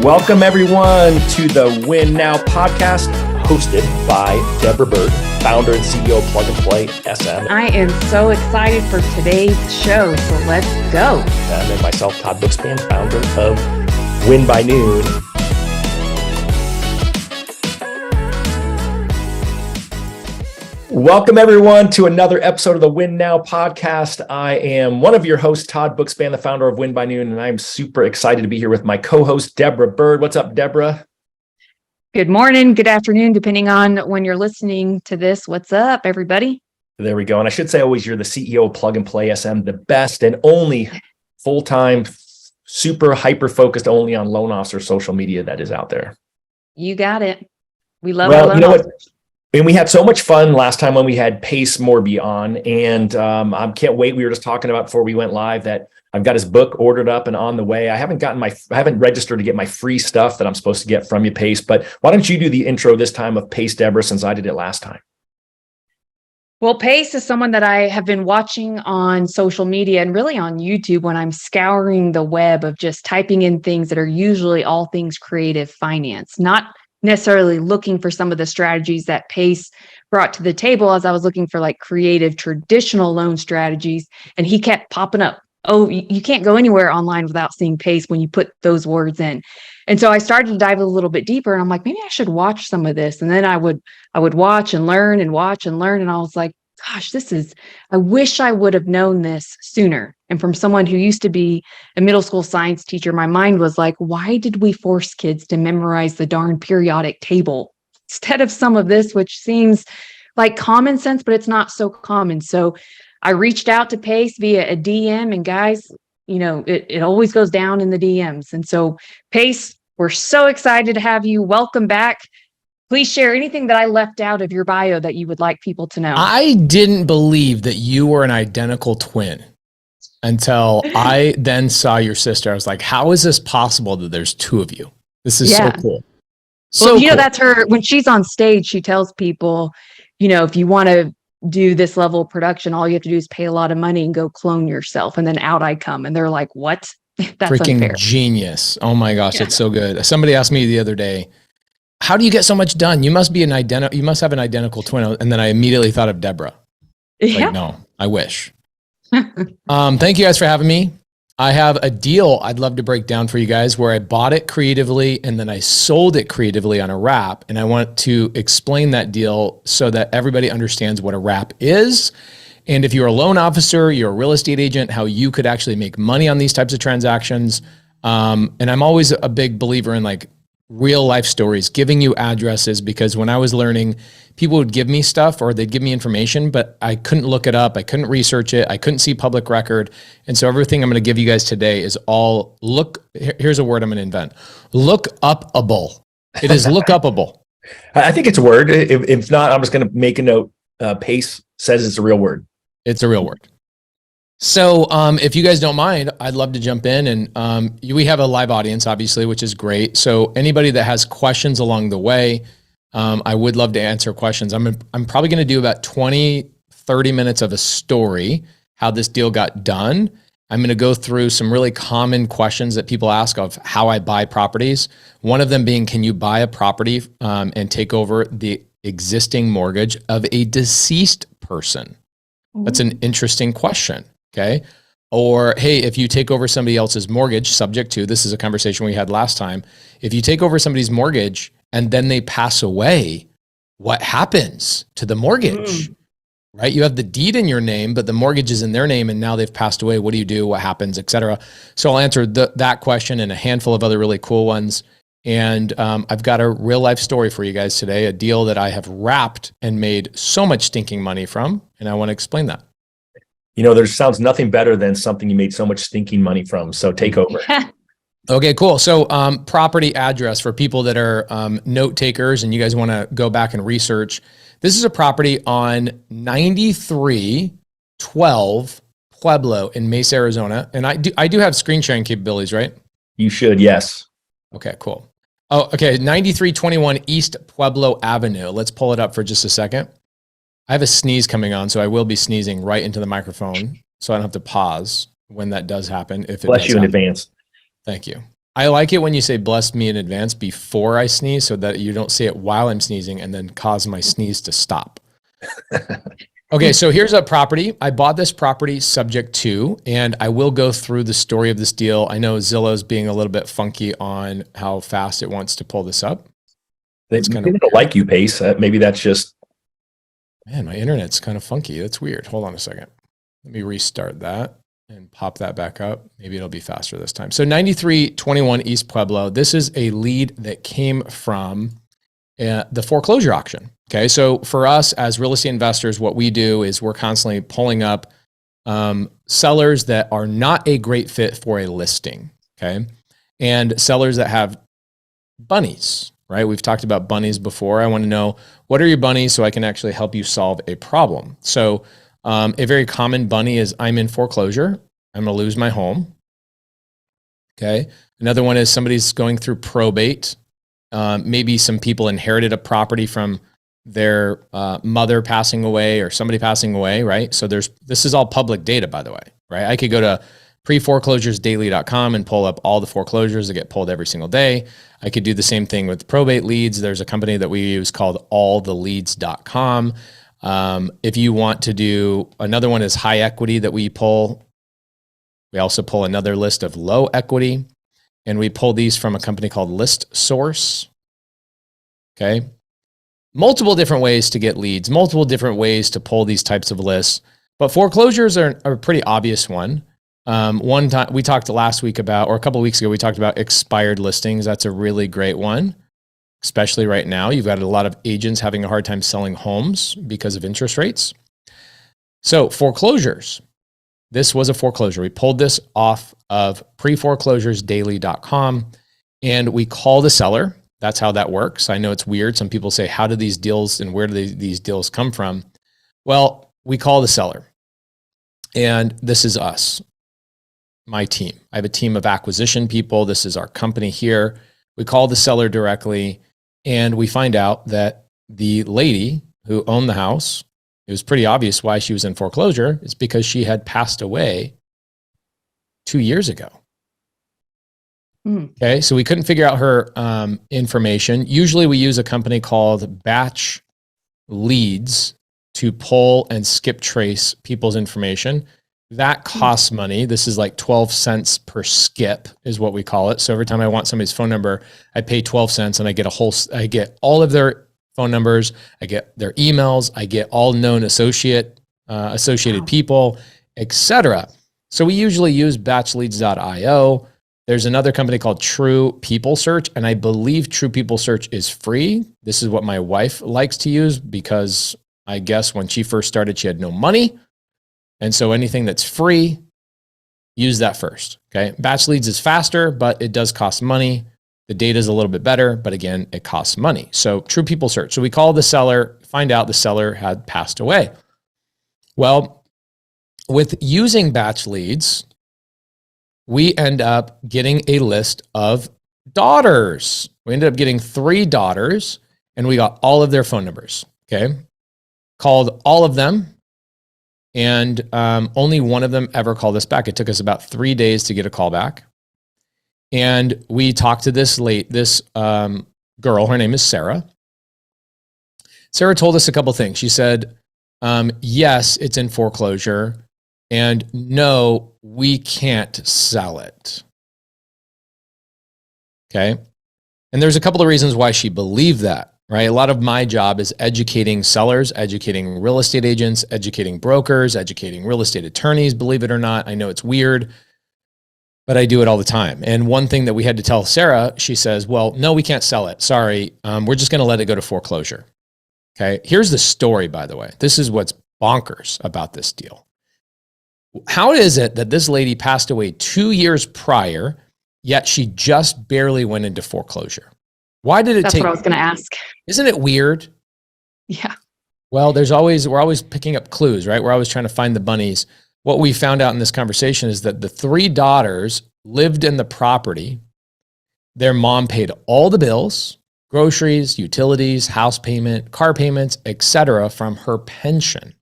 Welcome, everyone, to the Win Now podcast, hosted by Deborah Byrd, founder and CEO of Plug and Play SM. I am so excited for today's show, so let's go. And then myself, Todd Bookspan, founder of Win by Noon. Welcome, everyone, to another episode of the Win Now podcast. I am one of your hosts, Todd Bookspan, the founder of Win by Noon, and I'm super excited to be here with my co-host, Deborah Byrd. What's up, Deborah? Good morning, good afternoon, depending on when you're listening to this. What's up, everybody? There we go. And I should say always, you're the CEO of Plug and Play SM, the best and only full-time, super hyper-focused only on loan officer social media that is out there. You got it. We love our loan officers. And we had so much fun last time when we had Pace Morby on, and I can't wait. We were just talking about before we went live that I've got his book ordered up and on the way. I haven't registered to get my free stuff that I'm supposed to get from you, Pace. But why don't you do the intro this time of Pace, Deborah, since I did it last time? Well, Pace is someone that I have been watching on social media and really on YouTube when I'm scouring the web of just typing in things that are usually all things creative finance, not necessarily looking for some of the strategies that Pace brought to the table as I was looking for like creative, traditional loan strategies. And he kept popping up. Oh, you can't go anywhere online without seeing Pace when you put those words in. And so I started to dive a little bit deeper and I'm like, maybe I should watch some of this. And then I would watch and learn and watch and learn. And I was like, gosh, I wish I would have known this sooner. And from someone who used to be a middle school science teacher, my mind was like, why did we force kids to memorize the darn periodic table instead of some of this, which seems like common sense, but it's not so common. So I reached out to Pace via a DM, and guys, it always goes down in the DMs. And so Pace, we're so excited to have you. Welcome back. Please share anything that I left out of your bio that you would like people to know. I didn't believe that you were an identical twin until I then saw your sister. I was like, how is this possible that there's two of you? This is so cool. Well, cool. That's her. When she's on stage, she tells people, if you want to do this level of production, all you have to do is pay a lot of money and go clone yourself. And then out I come. And they're like, what? That's freaking unfair. Genius. Oh my gosh. Yeah. It's so good. Somebody asked me the other day, how do you get so much done? You must have an identical twin. And then I immediately thought of Deborah. Yeah. Like, no, I wish. Thank you guys for having me. I have a deal I'd love to break down for you guys where I bought it creatively and then I sold it creatively on a wrap. And I want to explain that deal so that everybody understands what a wrap is. And if you're a loan officer, you're a real estate agent, how you could actually make money on these types of transactions. And I'm always a big believer in like real life stories, giving you addresses, because when I was learning, people would give me stuff or they'd give me information, but I couldn't look it up. I couldn't research it. I couldn't see public record. And so everything I'm going to give you guys today is all here's a word I'm going to invent. Look upable. It is look upable. I think it's a word. If not, I'm just going to make a note. Pace says it's a real word. It's a real word. So if you guys don't mind, I'd love to jump in, and we have a live audience, obviously, which is great. So anybody that has questions along the way, I would love to answer questions. I'm probably going to do about 20, 30 minutes of a story, how this deal got done. I'm going to go through some really common questions that people ask of how I buy properties. One of them being, can you buy a property and take over the existing mortgage of a deceased person? That's an interesting question. Okay. Or, hey, if you take over somebody else's mortgage, subject to, this is a conversation we had last time. If you take over somebody's mortgage and then they pass away, what happens to the mortgage? Right? You have the deed in your name, but the mortgage is in their name and now they've passed away. What do you do? What happens, et cetera? So I'll answer that question and a handful of other really cool ones. And I've got a real life story for you guys today, a deal that I have wrapped and made so much stinking money from. And I want to explain that. There sounds nothing better than something you made so much stinking money from. So take over. Okay, cool. So property address for people that are note takers and you guys want to go back and research. This is a property on 9312 Pueblo in Mesa, Arizona. And I do have screen sharing capabilities, right? You should, yes. Okay, cool. Oh, okay, 9321 East Pueblo Avenue. Let's pull it up for just a second. I have a sneeze coming on, so I will be sneezing right into the microphone, so I don't have to pause when that does happen. If it bless does you in happen. advance. Thank you. I like it when you say bless me in advance before I sneeze so that you don't say it while I'm sneezing and then cause my sneeze to stop. Okay, so here's a property. I bought this property subject to, and I will go through the story of this deal. I know Zillow's being a little bit funky on how fast it wants to pull this up. They don't like you, Pace. Maybe that's just... Man, my internet's kind of funky. That's weird. Hold on a second. Let me restart that and pop that back up. Maybe it'll be faster this time. So 9321 East Pueblo. This is a lead that came from the foreclosure auction. Okay. So for us as real estate investors, what we do is we're constantly pulling up sellers that are not a great fit for a listing. Okay. And sellers that have bunnies, right? We've talked about bunnies before. I want to know, what are your bunnies so I can actually help you solve a problem? So a very common bunny is, I'm in foreclosure. I'm going to lose my home. Okay. Another one is somebody's going through probate. Maybe some people inherited a property from their mother passing away or somebody passing away, right? So this is all public data, by the way, right? I could go to preforeclosuresdaily.com and pull up all the foreclosures that get pulled every single day. I could do the same thing with probate leads. There's a company that we use called alltheleads.com. If you want to do, another one is high equity that we pull. We also pull another list of low equity, and we pull these from a company called List Source. Okay. Multiple different ways to get leads, multiple different ways to pull these types of lists, but foreclosures are a pretty obvious one. One time we talked last week about, or a couple of weeks ago, we talked about expired listings. That's a really great one, especially right now. You've got a lot of agents having a hard time selling homes because of interest rates. So foreclosures, this was a foreclosure. We pulled this off of preforeclosuresdaily.com and we call the seller. That's how that works. I know it's weird. Some people say, how do these deals and where do these deals come from? Well, we call the seller, and this is us, my team. I have a team of acquisition people. This is our company here. We call the seller directly, and we find out that the lady who owned the house, it was pretty obvious why she was in foreclosure. It's because she had passed away 2 years ago. Okay, so we couldn't figure out her information. Usually we use a company called Batch Leads to pull and skip trace people's information. That costs money. This is like 12 cents per skip is what we call it. So every time I want somebody's phone number, I pay 12 cents and I get all of their phone numbers. I get their emails. I get all known associated people, etc. So we usually use batchleads.io. There's another company called True People Search, and I believe True People Search is free. This is what my wife likes to use because I guess when she first started, she had no money. And so anything that's free, use that first. Okay. Batch Leads is faster, but it does cost money. The data is a little bit better, but again, it costs money. So True People Search. So we call the seller, find out the seller had passed away. Well, with using Batch Leads, we end up getting a list of daughters. We ended up getting 3 daughters, and we got all of their phone numbers. Okay. Called all of them, and only one of them ever called us back. It took us about 3 days to get a call back. And we talked to this girl. Her name is Sarah. Sarah told us a couple things. She said, yes, it's in foreclosure. And no, we can't sell it. Okay. And there's a couple of reasons why she believed that, right? A lot of my job is educating sellers, educating real estate agents, educating brokers, educating real estate attorneys. Believe it or not, I know it's weird, but I do it all the time. And one thing that we had to tell Sarah, she says, well, no, we can't sell it. Sorry. We're just going to let it go to foreclosure. Okay. Here's the story, by the way. This is what's bonkers about this deal. How is it that this lady passed away 2 years prior, yet she just barely went into foreclosure? Why did it That's take? what I was going to ask. Isn't it weird? Yeah. Well, we're always picking up clues, right? We're always trying to find the bunnies. What we found out in this conversation is that the 3 daughters lived in the property. Their mom paid all the bills, groceries, utilities, house payment, car payments, etc., from her pension.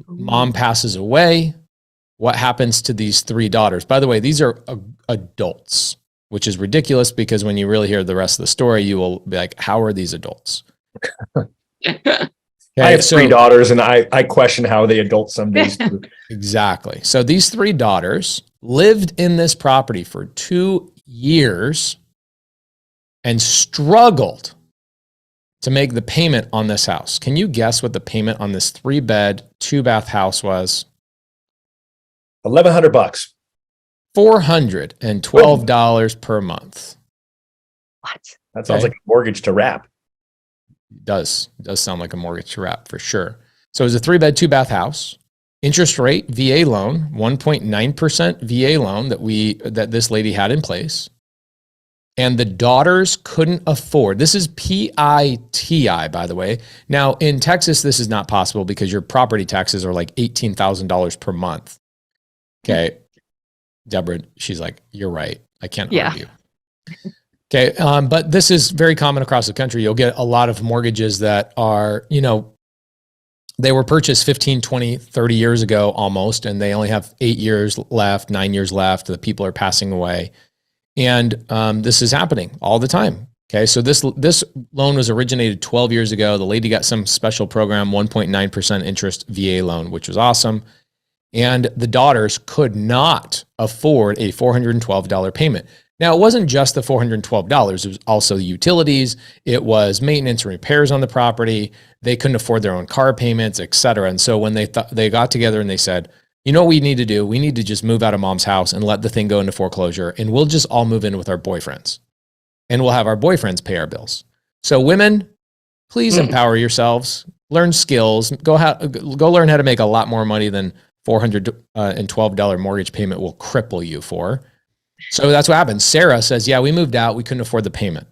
Mom passes away. what happens to these three daughters? By the way, these are adults, which is ridiculous because when you really hear the rest of the story, you will be like, how are these adults? I have three daughters, and I question how they adult some days too. Exactly. So these three daughters lived in this property for 2 years and struggled to make the payment on this house. Can you guess what the payment on this 3-bed, 2-bath house was? $1,100. $412 per month. What? That sounds like a mortgage to wrap. It does sound like a mortgage to wrap for sure. So it was a 3-bed, 2-bath house. Interest rate, VA loan, 1.9% VA loan that this lady had in place. And the daughters couldn't afford. This is PITI, by the way. Now, in Texas, this is not possible because your property taxes are like $18,000 per month. Okay. Deborah, she's like, you're right. I can't argue. Okay. But this is very common across the country. You'll get a lot of mortgages that are, they were purchased 15, 20, 30 years ago almost, and they only have 8 years left, 9 years left. The people are passing away. And this is happening all the time. Okay. So this loan was originated 12 years ago. The lady got some special program, 1.9% interest VA loan, which was awesome. And the daughters could not afford a $412 payment. Now, it wasn't just the $412. It was also the utilities. It was maintenance and repairs on the property. They couldn't afford their own car payments, et cetera. And so when they got together and they said, you know what we need to do? We need to just move out of mom's house and let the thing go into foreclosure. And we'll just all move in with our boyfriends. And we'll have our boyfriends pay our bills. So women, please empower yourselves. Learn skills. Go learn how to make a lot more money than $412 mortgage payment will cripple you for. So that's what happened. Sarah says, yeah, we moved out. We couldn't afford the payment.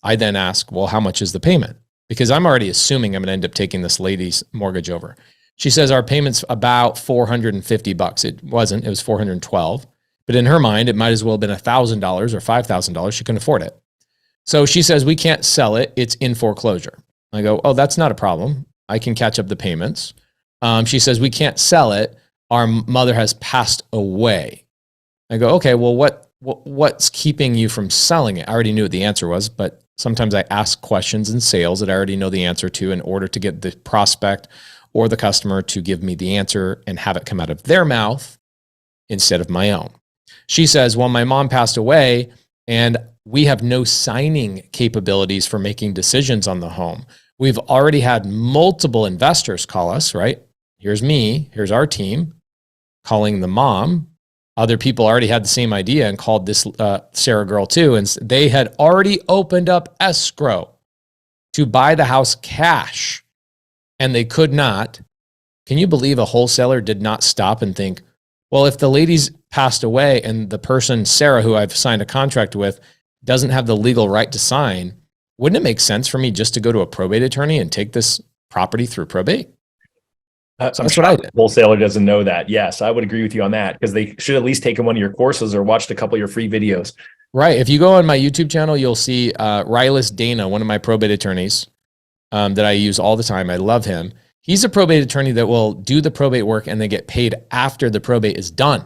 I then ask, well, how much is the payment? Because I'm already assuming I'm going to end up taking this lady's mortgage over. She says our payment's about $450. It wasn't. It was $412. But in her mind, it might as well have been $1,000 or $5,000. She couldn't afford it. So she says, we can't sell it. It's in foreclosure. I go, oh, that's not a problem. I can catch up the payments. She says, we can't sell it. Our mother has passed away. I go, okay, well, what's keeping you from selling it? I already knew what the answer was, but sometimes I ask questions in sales that I already know the answer to in order to get the prospect or the customer to give me the answer and have it come out of their mouth instead of my own. She says, well, my mom passed away and we have no signing capabilities for making decisions on the home. We've already had multiple investors call us, right? Here's me, here's our team calling the mom. Other people already had the same idea and called this Sarah girl too. And they had already opened up escrow to buy the house cash and they could not. Can you believe a wholesaler did not stop and think, well, if the lady's passed away and the person, Sarah, who I've signed a contract with, doesn't have the legal right to sign, wouldn't it make sense for me just to go to a probate attorney and take this property through probate? So that's what I did. Wholesaler doesn't know that. Yes, I would agree with you on that because they should at least taken one of your courses or watched a couple of your free videos. Right. If you go on my YouTube channel, you'll see Rylas Dana, one of my probate attorneys that I use all the time. I love him. He's a probate attorney that will do the probate work and then get paid after the probate is done.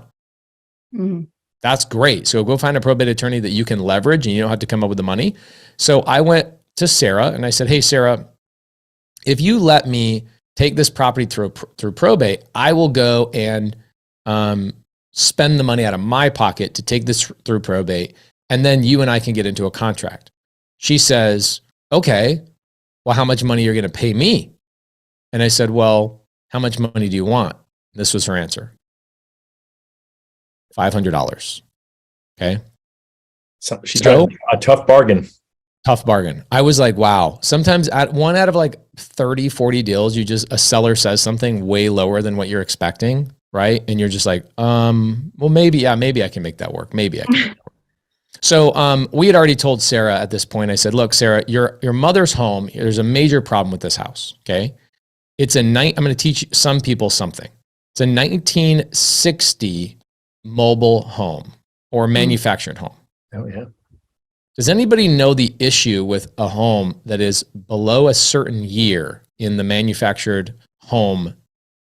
Mm-hmm. That's great. So go find a probate attorney that you can leverage and you don't have to come up with the money. So I went to Sarah and I said, hey, Sarah, if you let me take this property through probate, I will go and spend the money out of my pocket to take this through probate. And then you and I can get into a contract. She says, okay, well, how much money are you going to pay me? And I said, well, how much money do you want? This was her answer. $500. Okay. So she's got a tough bargain. Tough bargain. I was like, wow. Sometimes at one out of like 30, 40 deals, a seller says something way lower than what you're expecting. Right. And you're just like, well, maybe I can make that work. Maybe I can make that work. So we had already told Sarah at this point, I said, look, Sarah, your mother's home, there's a major problem with this house. Okay. I'm going to teach some people something. It's a 1960 mobile home or manufactured home. Oh, yeah. Does anybody know the issue with a home that is below a certain year in the manufactured home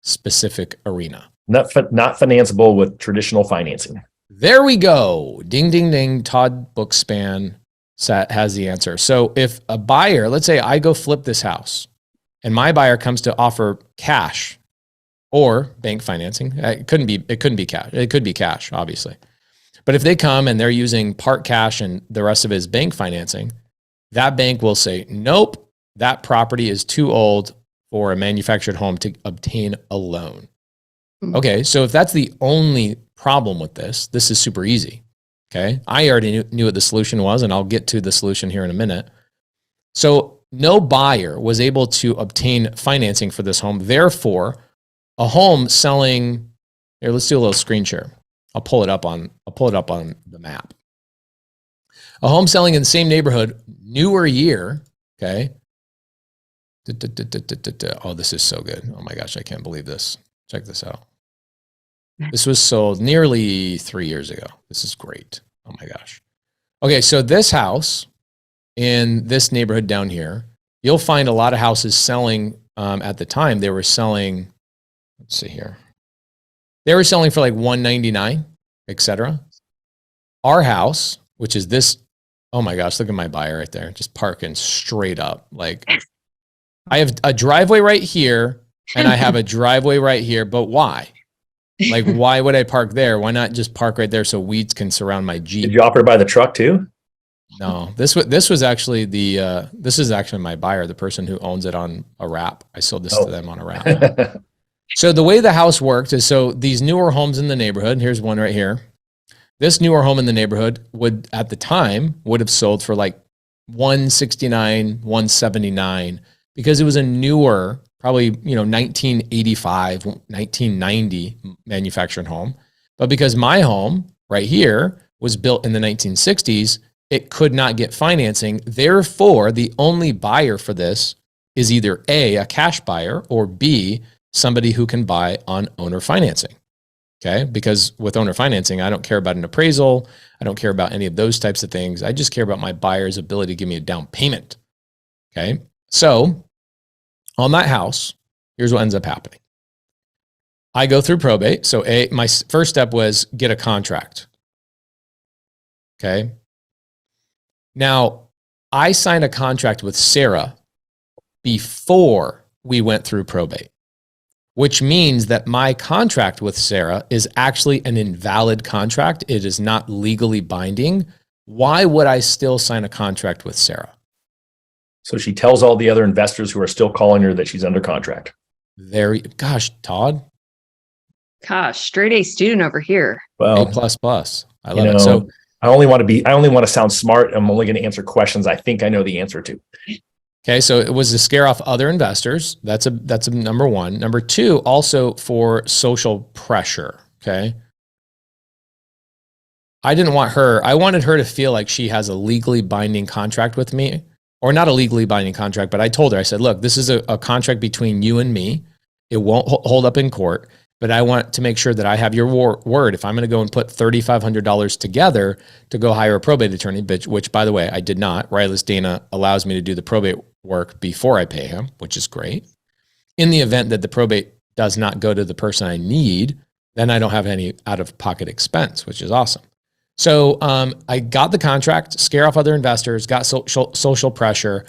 specific arena? Not financeable with traditional financing. There we go. Ding, ding, ding. Todd Bookspan has the answer. So if a buyer, let's say I go flip this house and my buyer comes to offer cash or bank financing, it couldn't be cash. It could be cash, obviously. But if they come and they're using part cash and the rest of it is bank financing, that bank will say, nope, that property is too old for a manufactured home to obtain a loan. Okay, so if that's the only problem with this is super easy. Okay, I already knew what the solution was, and I'll get to the solution here in a minute. So no buyer was able to obtain financing for this home. Therefore, a home selling here. Let's do a little screen share. I'll pull it up on the map. A home selling in the same neighborhood, newer year. Okay. Oh, this is so good. Oh my gosh, I can't believe this. Check this out. This was sold nearly 3 years ago. This is great. Oh my gosh. Okay, so this house in this neighborhood down here, you'll find a lot of houses selling at the time. They were selling, let's see here. They were selling for like $199, etc. Our house, which is this, oh my gosh, look at my buyer right there, just parking straight up. Like I have a driveway right here and I have a driveway right here, but why? Like, why would I park there? Why not just park right there so weeds can surround my Jeep? Did you offer to buy the truck too? No, this was actually this is actually my buyer, the person who owns it on a wrap. I sold this to them on a wrap. So the way the house worked is, so these newer homes in the neighborhood, here's one right here. This newer home in the neighborhood would, at the time, would have sold for like $169, $179, because it was a newer, probably, 1985, 1990 manufactured home. But because my home right here was built in the 1960s, it could not get financing. Therefore, the only buyer for this is either A, cash buyer, or B, somebody who can buy on owner financing. Okay, because with owner financing, I don't care about an appraisal. I don't care about any of those types of things. I just care about my buyer's ability to give me a down payment. Okay, so on that house, here's what ends up happening. I go through probate. So my first step was get a contract. Okay. Now, I signed a contract with Sarah before we went through probate, which means that my contract with Sarah is actually an invalid contract. It is not legally binding. Why would I still sign a contract with Sarah? So she tells all the other investors who are still calling her that she's under contract. Gosh, Todd. Gosh, straight A student over here. Well, A++. I love it. So I only want to sound smart. I'm only going to answer questions I think I know the answer to. Okay, so it was to scare off other investors. That's a number one. Number two, also for social pressure. Okay. I wanted her to feel like she has a legally binding contract with me, or not a legally binding contract, but I told her, I said, look, this is a contract between you and me. It won't hold up in court, but I want to make sure that I have your word. If I'm going to go and put $3,500 together to go hire a probate attorney, which by the way, I did not. Riley's Dana allows me to do the probate work before I pay him, which is great. In the event that the probate does not go to the person I need, then I don't have any out-of-pocket expense, which is awesome. So I got the contract, scare off other investors, got social pressure.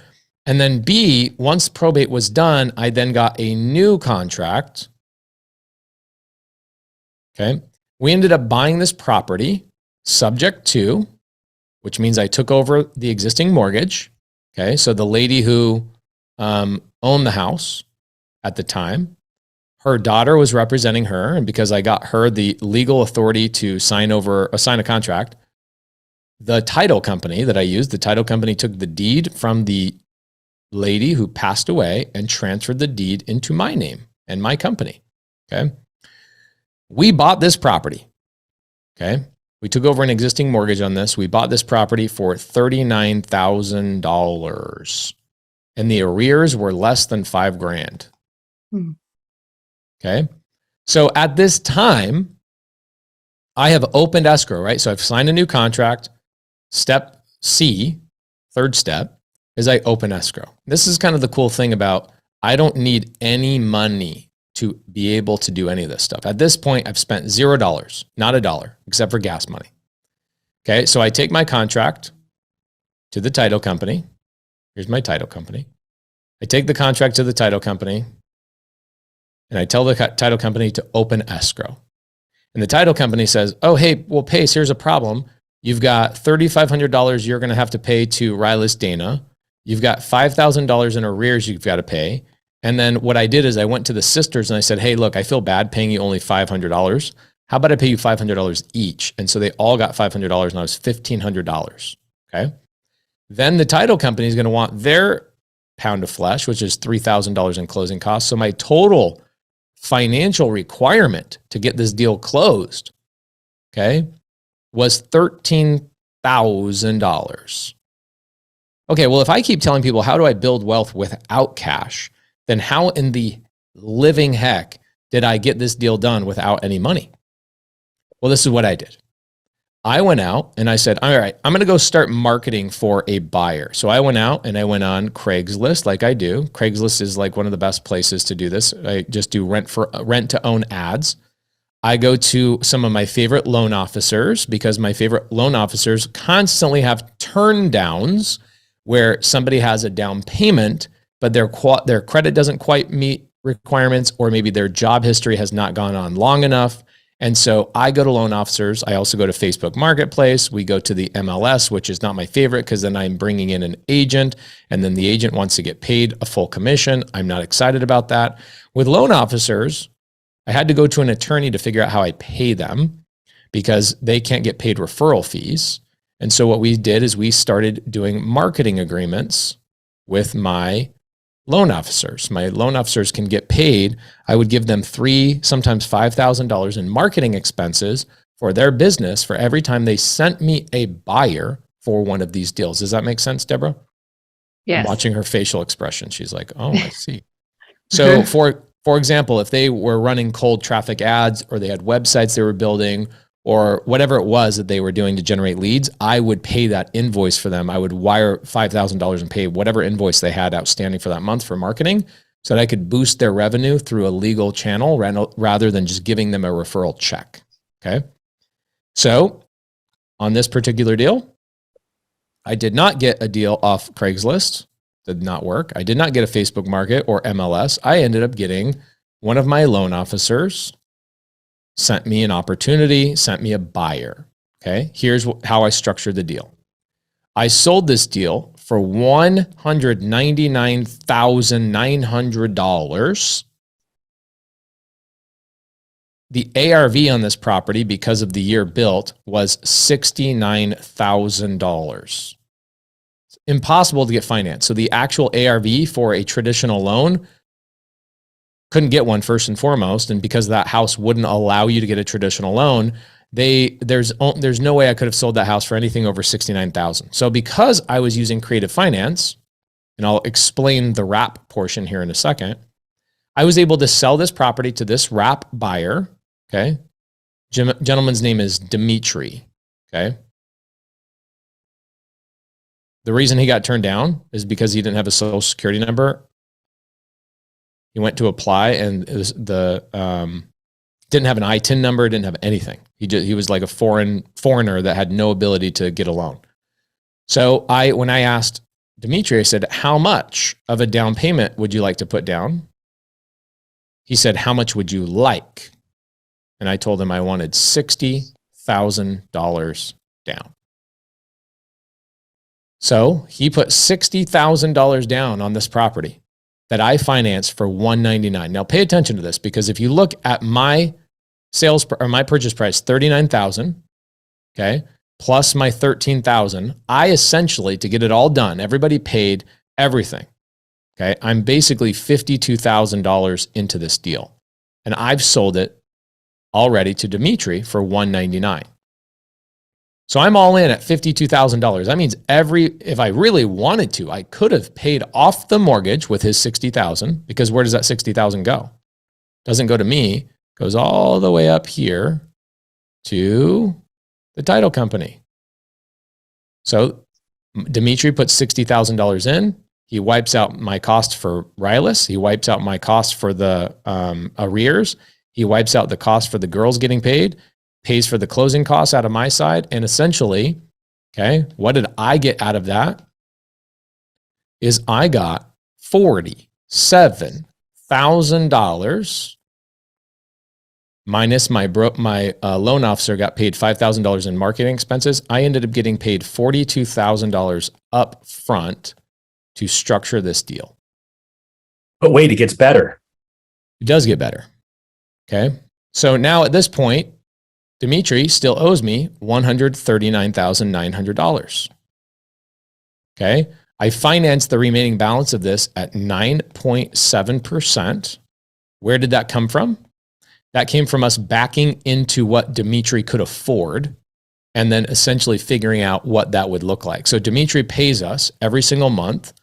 And then B, once probate was done, I then got a new contract. Okay. We ended up buying this property subject to, which means I took over the existing mortgage. Okay. So the lady who owned the house at the time, her daughter was representing her. And because I got her the legal authority to sign a contract, the title company that I used, the title company took the deed from the lady who passed away and transferred the deed into my name and my company. Okay. We bought this property. Okay. We took over an existing mortgage on this. We bought this property for $39,000 and the arrears were less than $5,000. Okay. So at this time, I have opened escrow, right? So I've signed a new contract. Step C, third step, is I open escrow. This is kind of the cool thing about, I don't need any money to be able to do any of this stuff. At this point, I've spent $0, not a dollar, except for gas money. Okay, so I take my contract to the title company. Here's my title company. I take the contract to the title company, and I tell the title company to open escrow. And the title company says, oh, hey, well, Pace, here's a problem. You've got $3,500 you're going to have to pay to Rylas Dana. You've got $5,000 in arrears you've got to pay. And then what I did is I went to the sisters and I said, hey, look, I feel bad paying you only $500. How about I pay you $500 each? And so they all got $500 and I was $1,500. Okay. Then the title company is going to want their pound of flesh, which is $3,000 in closing costs. So my total financial requirement to get this deal closed, okay, was $13,000. Okay, well, if I keep telling people, how do I build wealth without cash? Then how in the living heck did I get this deal done without any money? Well, this is what I did. I went out and I said, all right, I'm going to go start marketing for a buyer. So I went out and I went on Craigslist like I do. Craigslist is like one of the best places to do this. I just do rent to own ads. I go to some of my favorite loan officers because my favorite loan officers constantly have turn downs where somebody has a down payment, but their credit doesn't quite meet requirements, or maybe their job history has not gone on long enough. And so I go to loan officers. I also go to Facebook Marketplace. We go to the MLS, which is not my favorite because then I'm bringing in an agent and then the agent wants to get paid a full commission. I'm not excited about that. With loan officers, I had to go to an attorney to figure out how I pay them because they can't get paid referral fees. And so what we did is we started doing marketing agreements with my loan officers. My loan officers can get paid. I would give them $3,000, sometimes $5,000 in marketing expenses for their business for every time they sent me a buyer for one of these deals. Does that make sense, Deborah? Yes. I'm watching her facial expression. She's like, oh, I see. So for example, if they were running cold traffic ads or they had websites they were building or whatever it was that they were doing to generate leads, I would pay that invoice for them. I would wire $5,000 and pay whatever invoice they had outstanding for that month for marketing so that I could boost their revenue through a legal channel rather than just giving them a referral check. Okay. So on this particular deal, I did not get a deal off Craigslist. Did not work. I did not get a Facebook Market or MLS. I ended up getting one of my loan officers sent me an opportunity, sent me a buyer. Okay, here's how I structured the deal. I sold this deal for $199,900. The ARV on this property, because of the year built, was $69,000. It's impossible to get financed. So the actual ARV for a traditional loan, couldn't get one first and foremost, and because that house wouldn't allow you to get a traditional loan, there's no way I could have sold that house for anything over $69,000. So because I was using creative finance, and I'll explain the wrap portion here in a second, I was able to sell this property to this wrap buyer. Okay, gentleman's name is Dimitri. Okay, the reason he got turned down is because he didn't have a social security number. He went to apply and didn't have an ITIN number, didn't have anything. He was like a foreigner that had no ability to get a loan. So when I asked Dimitri, I said, how much of a down payment would you like to put down? He said, how much would you like? And I told him I wanted $60,000 down. So he put $60,000 down on this property that I financed for $199,000. Now pay attention to this, because if you look at my my purchase price, $39,000, okay, plus my $13,000, I essentially, to get it all done, everybody paid everything. Okay, I'm basically $52,000 into this deal, and I've sold it already to Dimitri for $199,000. So I'm all in at $52,000. That means if I really wanted to, I could have paid off the mortgage with his $60,000, because where does that $60,000 go? Doesn't go to me, it goes all the way up here to the title company. So Dimitri put $60,000 in. He wipes out my cost for RILAS. He wipes out my cost for the arrears. He wipes out the cost for the girls getting paid, pays for the closing costs out of my side. And essentially, okay, what did I get out of that? Is I got $47,000 minus my loan officer got paid $5,000 in marketing expenses. I ended up getting paid $42,000 up front to structure this deal. But wait, it gets better. It does get better. Okay. So now at this point, Dimitri still owes me $139,900. Okay. I financed the remaining balance of this at 9.7%. Where did that come from? That came from us backing into what Dimitri could afford and then essentially figuring out what that would look like. So Dimitri pays us every single month.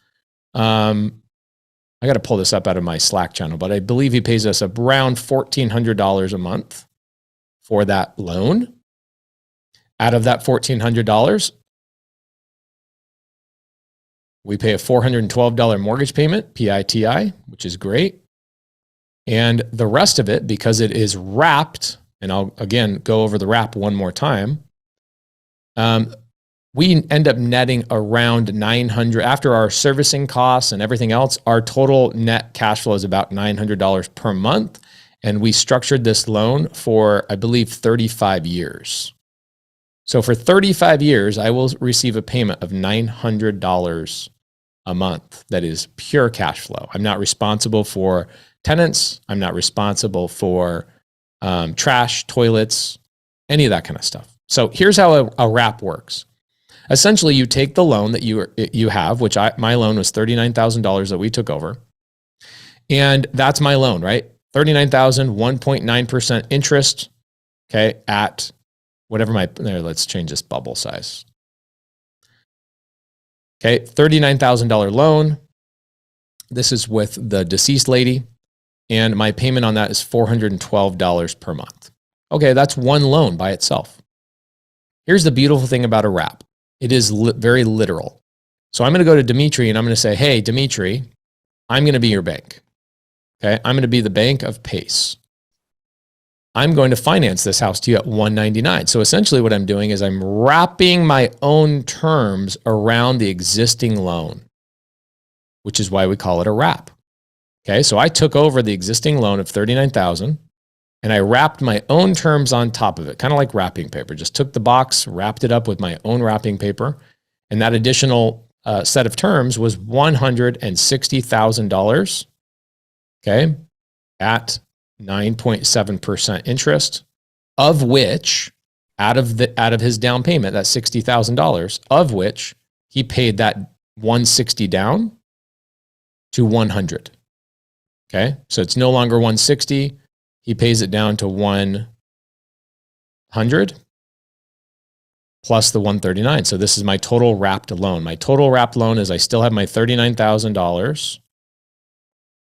I got to pull this up out of my Slack channel, but I believe he pays us around $1,400 a month for that loan. Out of that $1,400, we pay a $412 mortgage payment, PITI, which is great. And the rest of it, because it is wrapped, and I'll again go over the wrap one more time, we end up netting around $900 after our servicing costs and everything else. Our total net cash flow is about $900 per month. And we structured this loan for, I believe, 35 years. So for 35 years, I will receive a payment of $900 a month. That is pure cash flow. I'm not responsible for tenants. I'm not responsible for trash, toilets, any of that kind of stuff. So here's how a wrap works. Essentially, you take the loan that you have, which my loan was $39,000 that we took over. And that's my loan, right? $39,000, 1.9% interest, okay, at whatever let's change this bubble size. Okay, $39,000 loan. This is with the deceased lady. And my payment on that is $412 per month. Okay, that's one loan by itself. Here's the beautiful thing about a wrap. It is very literal. So I'm going to go to Dimitri and I'm going to say, hey, Dimitri, I'm going to be your bank. Okay, I'm going to be the bank of Pace. I'm going to finance this house to you at $199. So essentially what I'm doing is I'm wrapping my own terms around the existing loan, which is why we call it a wrap. Okay, so I took over the existing loan of $39,000 and I wrapped my own terms on top of it, kind of like wrapping paper. Just took the box, wrapped it up with my own wrapping paper, and that additional set of terms was $160,000, okay, at 9.7% interest, of which, out of his down payment, that $60,000, of which he paid that $160 down to $100. Okay, so it's no longer $160. He pays it down to $100 plus the $139. So this is my total wrapped loan. My total wrapped loan is I still have my $39,000.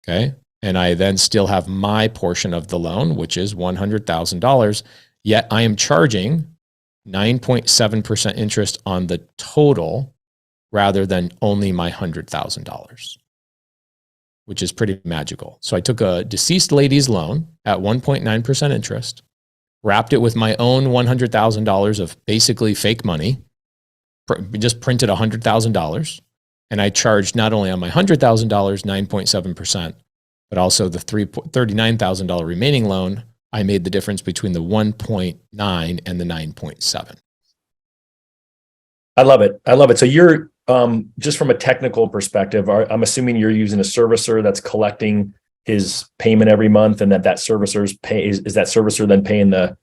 Okay, and I then still have my portion of the loan, which is $100,000. Yet I am charging 9.7% interest on the total rather than only my $100,000. Which is pretty magical. So I took a deceased lady's loan at 1.9% interest, wrapped it with my own $100,000 of basically fake money, just printed $100,000, and I charged not only on my $100,000, 9.7%, but also the $39,000 remaining loan. I made the difference between the 1.9 and the 9.7. I love it. I love it. So you're just from a technical perspective, I'm assuming you're using a servicer that's collecting his payment every month, and that servicer's pay is that servicer then paying the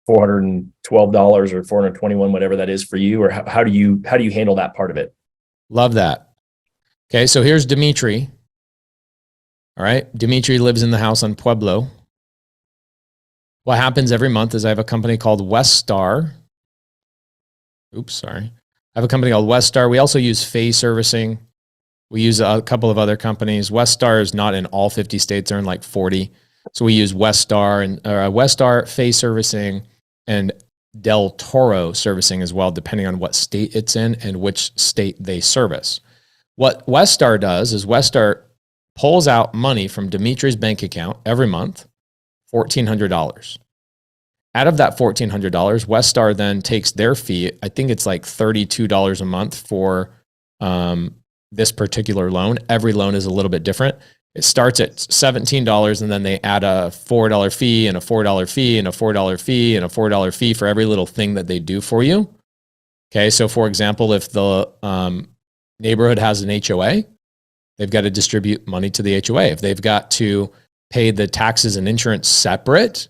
$412 or $421, whatever that is for you, or how do you handle that part of it? Love that. Okay, so here's Dimitri. All right, Dimitri lives in the house on Pueblo. What happens every month is I have a company called Weststar. Oops, sorry. I have a company called Weststar. We also use Phase Servicing. We use a couple of other companies. Weststar is not in all 50 states; they're in like 40. So we use Weststar and Weststar, Phase Servicing, and Del Toro Servicing as well, depending on what state it's in and which state they service. What Westar does is Westar pulls out money from Dimitri's bank account every month, $1,400. Out of that $1,400, Westar then takes their fee. I think it's like $32 a month for this particular loan. Every loan is a little bit different. It starts at $17 and then they add a $4 fee and a $4 fee and a $4 fee and a $4 fee for every little thing that they do for you. Okay, so for example, if the neighborhood has an HOA, they've got to distribute money to the HOA. If they've got to pay the taxes and insurance separate,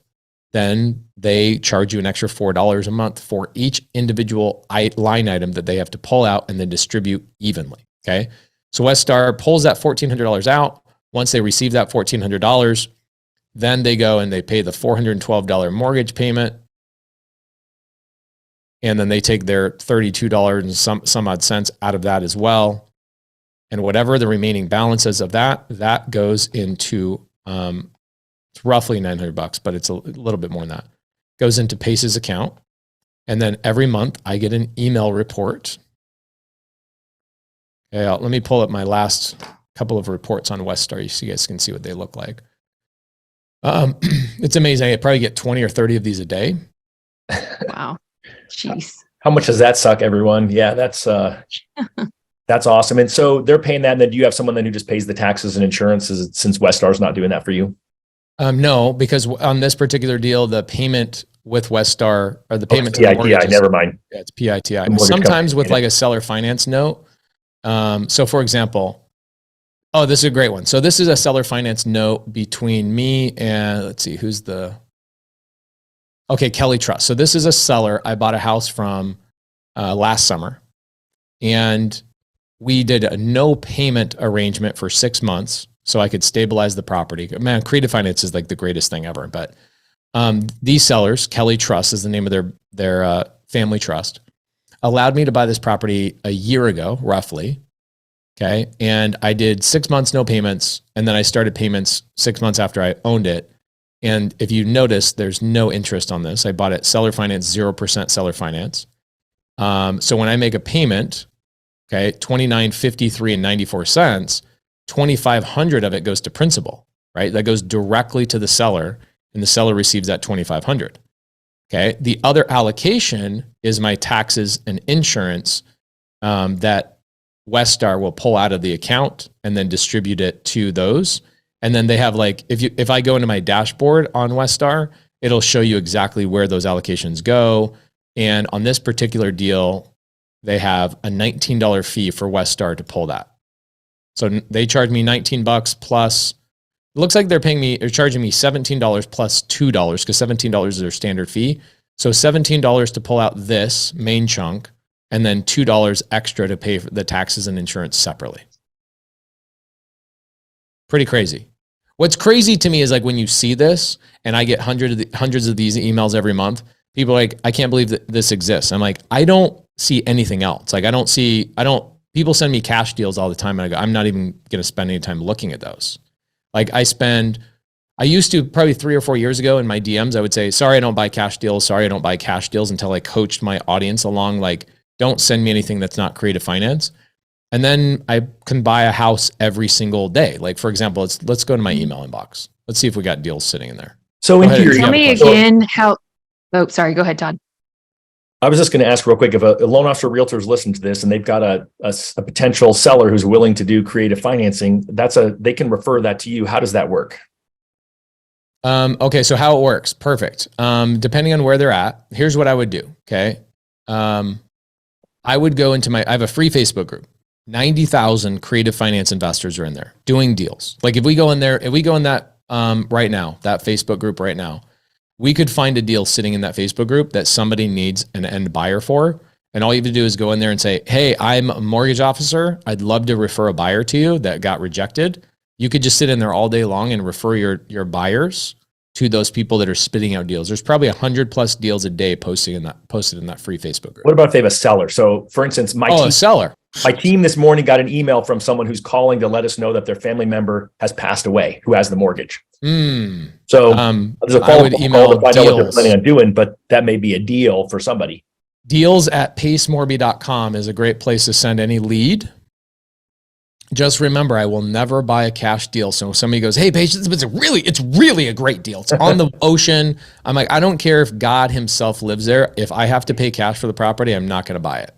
then they charge you an extra $4 a month for each individual line item that they have to pull out and then distribute evenly. Okay, so Westar pulls that $1,400 out. Once they receive that $1,400, then they go and they pay the $412 mortgage payment. And then they take their $32 and some odd cents out of that as well. And whatever the remaining balance is of that goes into, it's roughly $900, but it's a little bit more than that. Goes into Pace's account. And then every month I get an email report. Okay, let me pull up my last couple of reports on Westar so you guys can see what they look like. It's amazing. I probably get 20 or 30 of these a day. Wow. Jeez. How much does that suck, everyone? Yeah, that's awesome. And so they're paying that, and then do you have someone then who just pays the taxes and insurances since Westar's not doing that for you? No, because on this particular deal, the payment with Westar or the payment to the PITI, mortgage, never mind. Yeah, it's PITI. Sometimes with like a seller finance note. So for example, this is a great one. So this is a seller finance note between me and let's see, Kelly Trust. So this is a seller I bought a house from last summer, and we did a no payment arrangement for 6 months so I could stabilize the property. Man, creative finance is like the greatest thing ever. But these sellers, Kelly Trust is the name of their family trust, allowed me to buy this property a year ago, roughly. Okay. And I did 6 months, no payments. And then I started payments 6 months after I owned it. And if you notice, there's no interest on this. I bought it seller finance, 0% seller finance. So when I make a payment, okay, $29.53 and 94 cents, $2,500 of it goes to principal, right? That goes directly to the seller, and the seller receives that $2,500. Okay. The other allocation is my taxes and insurance that Westar will pull out of the account and then distribute it to those. And then they have like, if I go into my dashboard on Westar, it'll show you exactly where those allocations go. And on this particular deal, they have a $19 fee for Westar to pull that. So they charge me $19 plus, it looks like they're charging me $17 plus $2 because $17 is their standard fee. So $17 to pull out this main chunk and then $2 extra to pay for the taxes and insurance separately. Pretty crazy. What's crazy to me is like when you see this and I get hundreds of these emails every month, people are like, I can't believe that this exists. I'm like, I don't see anything else. Like people send me cash deals all the time. And I go, I'm not even going to spend any time looking at those. Like I used to probably 3 or 4 years ago in my DMs, I would say, sorry, I don't buy cash deals. Sorry, I don't buy cash deals until I coached my audience along. Like, don't send me anything that's not creative finance. And then I can buy a house every single day. Like for example, let's go to my email inbox. Let's see if we got deals sitting in there. So tell me again how, sorry, go ahead, Todd. I was just going to ask real quick, if a loan officer realtor is listening to this and they've got a potential seller who's willing to do creative financing, they can refer that to you. How does that work? Okay. So how it works. Perfect. Depending on where they're at, here's what I would do. Okay. I would go into I have a free Facebook group. 90,000 creative finance investors are in there doing deals. Like if we go in that right now, that Facebook group right now, we could find a deal sitting in that Facebook group that somebody needs an end buyer for. And all you have to do is go in there and say, hey, I'm a mortgage officer. I'd love to refer a buyer to you that got rejected. You could just sit in there all day long and refer your buyers to those people that are spitting out deals. There's probably 100+ deals a day posted in that free Facebook group. What about if they have a seller? So for instance, a seller. My team this morning got an email from someone who's calling to let us know that their family member has passed away who has the mortgage. So there's a follow-up call to find out what they're planning on doing, but that may be a deal for somebody. Deals@pacemorby.com is a great place to send any lead. just remember, I will never buy a cash deal. So somebody goes, hey, Paige, it's really a great deal. It's on the ocean. I'm like, I don't care if God himself lives there. If I have to pay cash for the property, I'm not going to buy it.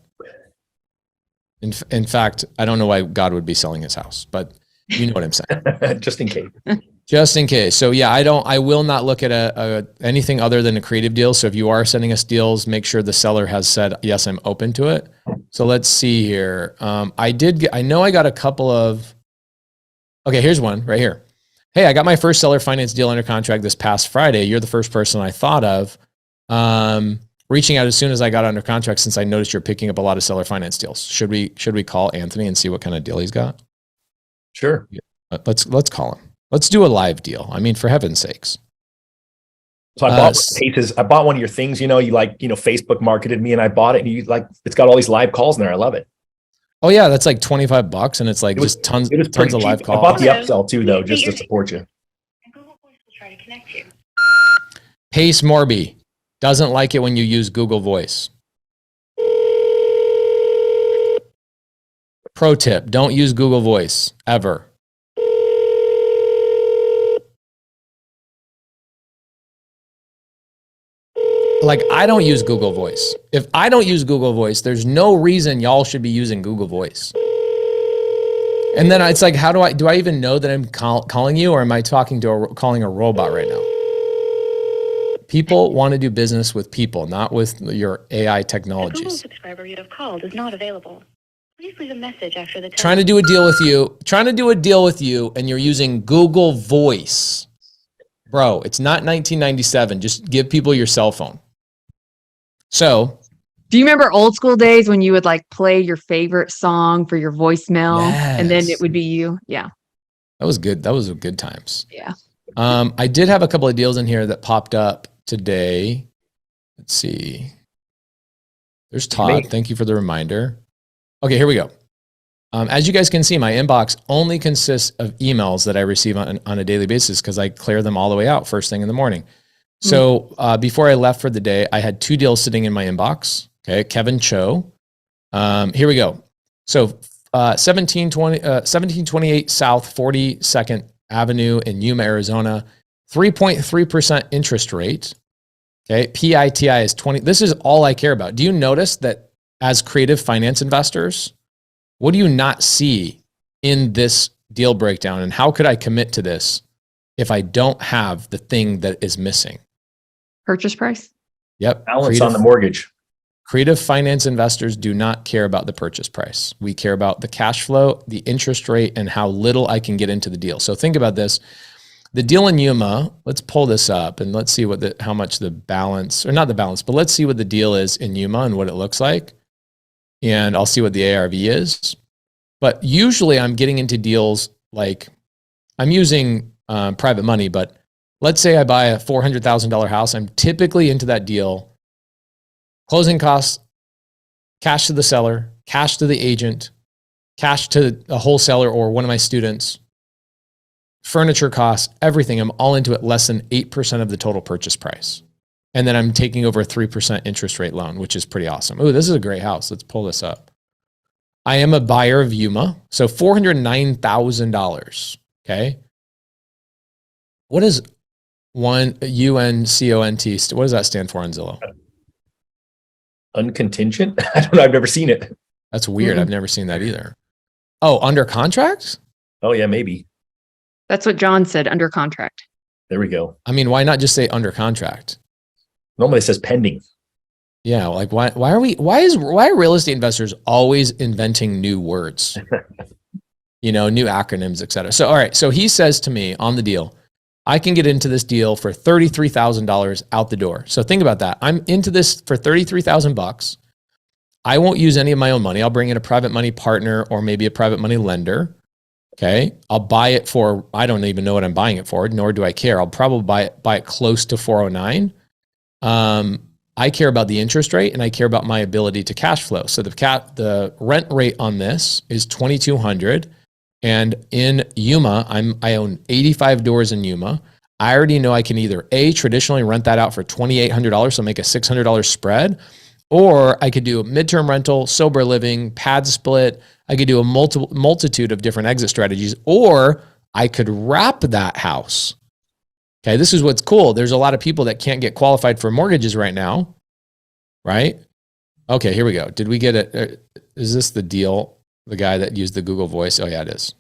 In fact, I don't know why God would be selling his house, but you know what I'm saying. Just in case. Just in case. So yeah, I will not look at anything other than a creative deal. So if you are sending us deals, make sure the seller has said, yes, I'm open to it. So let's see here. I know I got a couple of, okay, here's one right here. Hey, I got my first seller finance deal under contract this past Friday. You're the first person I thought of. Reaching out as soon as I got under contract, since I noticed you're picking up a lot of seller finance deals. Should we call Anthony and see what kind of deal he's got? Sure. Let's call him. Let's do a live deal. I mean, for heaven's sakes. So I bought one of your things, you Facebook marketed me and I bought it, and it's got all these live calls in there. I love it. Oh yeah. That's like $25 and it's like just tons of live calls. I bought the upsell too, though, just to support you. Google Voice will try to connect you. Pace Morby doesn't like it when you use Google Voice. Pro tip, don't use Google Voice ever. Like, I don't use Google Voice. If I don't use Google Voice, there's no reason y'all should be using Google Voice. And then it's like, do I even know that I'm calling you, or am I calling a robot right now? People want to do business with people, not with your AI technologies. The Google subscriber you have called is not available. Please leave a message after the tone. Trying to do a deal with you, and you're using Google Voice. Bro, it's not 1997. Just give people your cell phone. So, do you remember old school days when you would like play your favorite song for your voicemail and then it would be you? Yeah. That was good. That was good times. Yeah. I did have a couple of deals in here that popped up today. Let's see. There's Todd. Thank you for the reminder. Okay, here we go. As you guys can see, my inbox only consists of emails that I receive on a daily basis because I clear them all the way out first thing in the morning. So before I left for the day, I had 2 deals sitting in my inbox. Okay, Kevin Cho. Here we go. So 1728 South 42nd Avenue in Yuma, Arizona, 3.3% interest rate. Okay, PITI is 20. This is all I care about. Do you notice that as creative finance investors, what do you not see in this deal breakdown? And how could I commit to this if I don't have the thing that is missing? Purchase price? Yep. Balance on the mortgage. Creative finance investors do not care about the purchase price. We care about the cash flow, the interest rate, and how little I can get into the deal. So think about this. The deal in Yuma, let's pull this up and let's see how much the balance, or not the balance, but let's see what the deal is in Yuma and what it looks like. And I'll see what the ARV is. But usually I'm getting into deals like, I'm using private money, but let's say I buy a $400,000 house. I'm typically into that deal. Closing costs, cash to the seller, cash to the agent, cash to a wholesaler or one of my students, furniture costs, everything. I'm all into it, less than 8% of the total purchase price. And then I'm taking over a 3% interest rate loan, which is pretty awesome. Oh, this is a great house. Let's pull this up. I am a buyer of Yuma. So $409,000. Okay. What is UNCONT? What does that stand for on Zillow? Uncontingent? I don't know. I've never seen it. That's weird. I've never seen that either. Oh, under contract? Oh, yeah, maybe. That's what John said, under contract. There we go. I mean, why not just say under contract? Normally it says pending. Yeah, like why are real estate investors always inventing new words? New acronyms, et cetera. So, all right. So he says to me on the deal, I can get into this deal for $33,000 out the door. So think about that. I'm into this for $33,000. I won't use any of my own money. I'll bring in a private money partner or maybe a private money lender. Okay. I'll buy it for, I don't even know what I'm buying it for, nor do I care. I'll probably buy it close to 409. I care about the interest rate and I care about my ability to cash flow. So the rent rate on this is $2,200. And in Yuma, I own 85 doors in Yuma. I already know I can either traditionally rent that out for $2,800, so make a $600 spread, Or I could do a midterm rental, sober living, pad split. I could do a multitude of different exit strategies, or I could wrap that house. Okay, this is what's cool. There's a lot of people that can't get qualified for mortgages right now, right? Okay, here we go. Did we get it? Is this the deal? The guy that used the Google Voice? Oh, yeah, it is.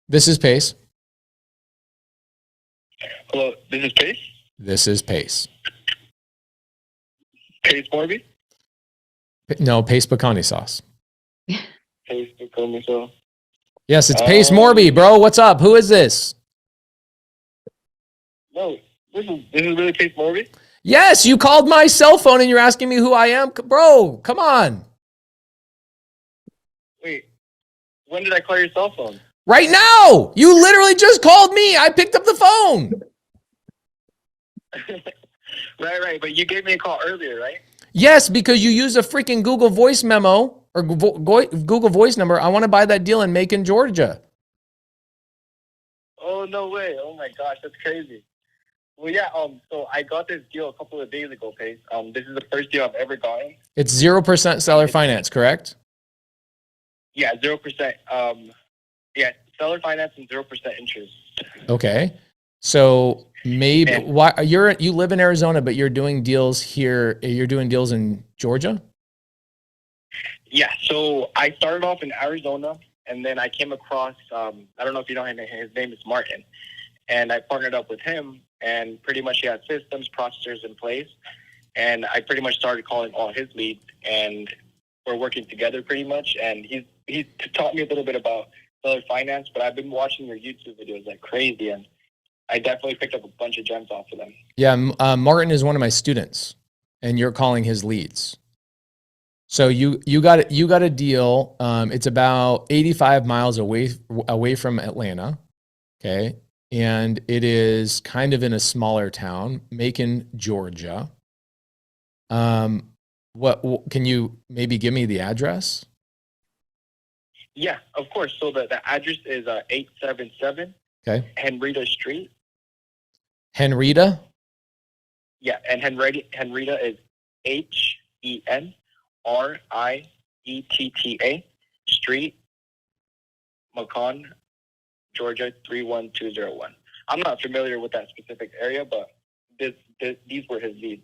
This is Pace. Hello, this is Pace? This is Pace. Pace Morby? No, Pace pecani sauce. Pace Morby, so. Yes, it's Pace Morby, bro. What's up? Who is this? No, this is really Pace Morby? Yes, you called my cell phone and you're asking me who I am? Bro, come on. Wait, when did I call your cell phone? Right now. You literally just called me. I picked up the phone. Right, but you gave me a call earlier, right? Yes, because you used a freaking Google Voice memo or Google Voice number. I want to buy that deal in Macon, Georgia. Oh, no way. Oh, my gosh, that's crazy. Well, yeah, so I got this deal a couple of days ago, Pace. This is the first deal I've ever gotten. It's 0% seller finance, correct? Yeah, 0%. Yeah, seller finance and 0% interest. Okay. So maybe why you live in Arizona, but you're doing deals here. You're doing deals in Georgia? Yeah, so I started off in Arizona, and then I came across, I don't know if you know him, his name is Martin. And I partnered up with him, and pretty much he had systems, processors in place. And I pretty much started calling all his leads, and we're working together pretty much. And he's taught me a little bit about seller finance, but I've been watching your YouTube videos like crazy, and I definitely picked up a bunch of gems off of them. Yeah, Martin is one of my students, and you're calling his leads. So you got a deal. It's about 85 miles away from Atlanta. Okay. And it is kind of in a smaller town, Macon, Georgia. What can you maybe give me the address? Yeah, of course. So the address is 877 Henrietta Street. Henrietta? Yeah, and Henrietta is HENRIETTA Street, Macon, Georgia 31201. I'm not familiar with that specific area, but these were his leads.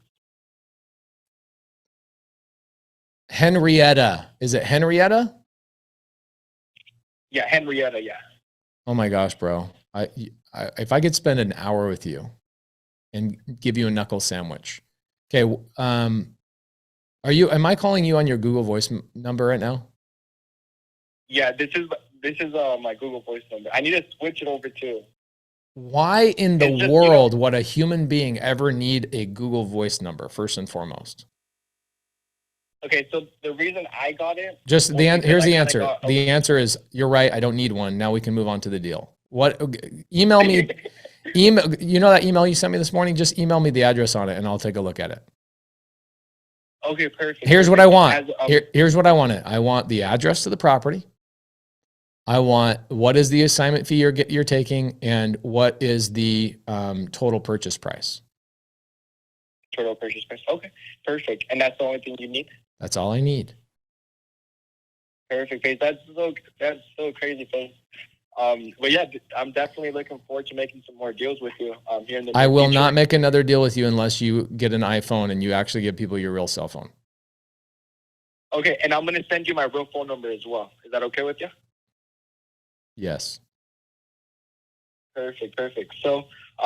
Henrietta. Is it Henrietta? Yeah, Henrietta, yeah. Oh my gosh, bro. If I could spend an hour with you and give you a knuckle sandwich. Okay. Am I calling you on your Google Voice number right now? Yeah, this is my Google Voice number. I need to switch it over too. Why in the world would a human being ever need a Google Voice number, first and foremost? Okay, so the reason I got it... Here's the answer. The answer is, you're right, I don't need one. Now we can move on to the deal. Email me. You know that email you sent me this morning? Just email me the address on it and I'll take a look at it. Okay, perfect. Here's what I want. Here's what I want. I want the address to the property. I want what is the assignment fee you're taking, and what is the total purchase price. Total purchase price. Okay, perfect. And that's the only thing you need? That's all I need. Perfect, Pace. That's so crazy, Pace. But yeah, I'm definitely looking forward to making some more deals with you here in the I will future. not make another deal with you unless you get an iPhone and you actually give people your real cell phone. Okay, and I'm going to send you my real phone number as well. Is that okay with you? Yes. Perfect. So,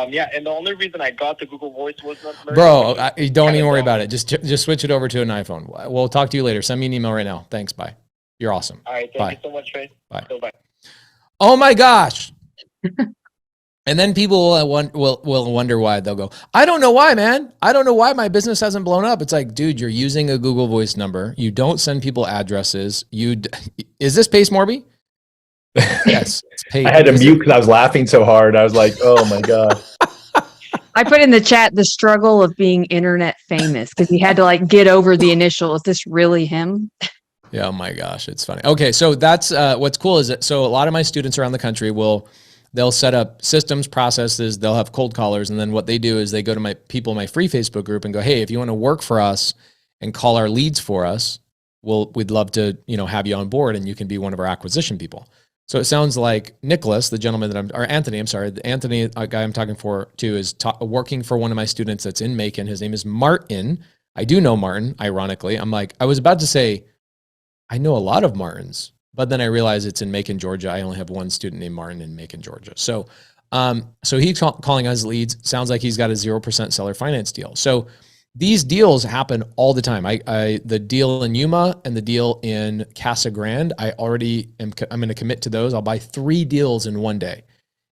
yeah, and the only reason I got the Google Voice was not... Bro, don't even worry about it. Just switch it over to an iPhone. We'll talk to you later. Send me an email right now. Thanks. Bye. You're awesome. All right. Thank you so much, Pace. Bye. So, bye. Oh my gosh. And then people will wonder why. They'll go, I don't know why, man. I don't know why my business hasn't blown up. It's like, dude, you're using a Google Voice number. You don't send people addresses. Is this Pace Morby? Yes. It's Pace. I had to mute because I was laughing so hard. I was like, oh my God. I put in the chat the struggle of being internet famous because he had to get over the initial. Is this really him? Yeah, oh my gosh, it's funny. Okay, so that's what's cool is that so a lot of my students around the country they'll set up systems, processes, they'll have cold callers. And then what they do is they go to my free Facebook group and go, hey, if you want to work for us and call our leads for us, we'd love to, have you on board and you can be one of our acquisition people. So it sounds like Nicholas, the gentleman Anthony, a guy I'm talking to is working for one of my students that's in Macon. His name is Martin. I do know Martin, ironically. I was about to say, I know a lot of Martins, but then I realized it's in Macon, Georgia. I only have one student named Martin in Macon, Georgia. So he's calling us leads. Sounds like he's got a 0% seller finance deal. So these deals happen all the time. The deal in Yuma and the deal in Casa Grande, I'm going to commit to those. I'll buy 3 deals in one day.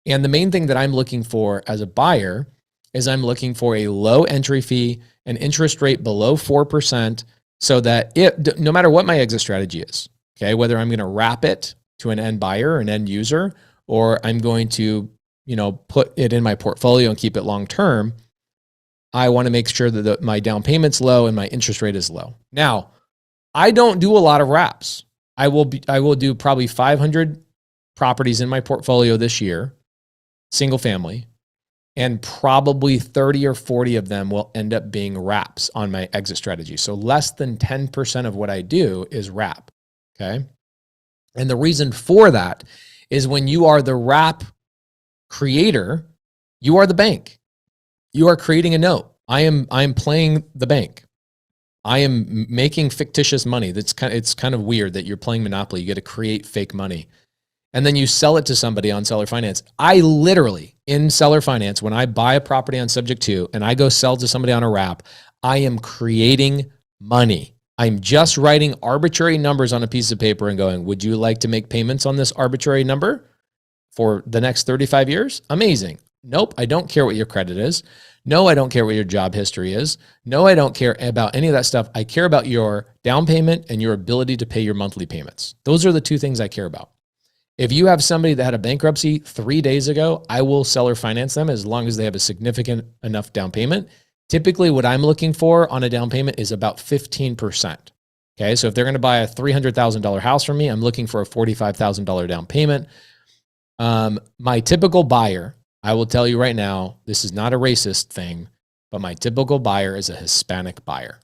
And the main thing that I'm looking for as a buyer is I'm looking for a low entry fee, an interest rate below 4%, so that no matter what my exit strategy is, okay, whether I'm going to wrap it to an end buyer, an end user, or I'm going to, put it in my portfolio and keep it long term, I want to make sure that my down payment's low and my interest rate is low. Now, I don't do a lot of wraps. I will do probably 500 properties in my portfolio this year, single family, and probably 30 or 40 of them will end up being wraps on my exit strategy. So less than 10% of what I do is wrap, okay? And the reason for that is when you are the wrap creator, you are the bank. You are creating a note. I am playing the bank. I am making fictitious money. It's kind of weird that you're playing Monopoly. You get to create fake money. And then you sell it to somebody on seller finance. I literally, in seller finance, when I buy a property on subject to and I go sell to somebody on a wrap, I am creating money. I'm just writing arbitrary numbers on a piece of paper and going, would you like to make payments on this arbitrary number for the next 35 years? Amazing. Nope, I don't care what your credit is. No, I don't care what your job history is. No, I don't care about any of that stuff. I care about your down payment and your ability to pay your monthly payments. Those are the 2 things I care about. If you have somebody that had a bankruptcy 3 days ago, I will seller finance them as long as they have a significant enough down payment. Typically, what I'm looking for on a down payment is about 15%. Okay, so if they're going to buy a $300,000 house from me, I'm looking for a $45,000 down payment. My typical buyer, I will tell you right now, this is not a racist thing, but my typical buyer is a Hispanic buyer.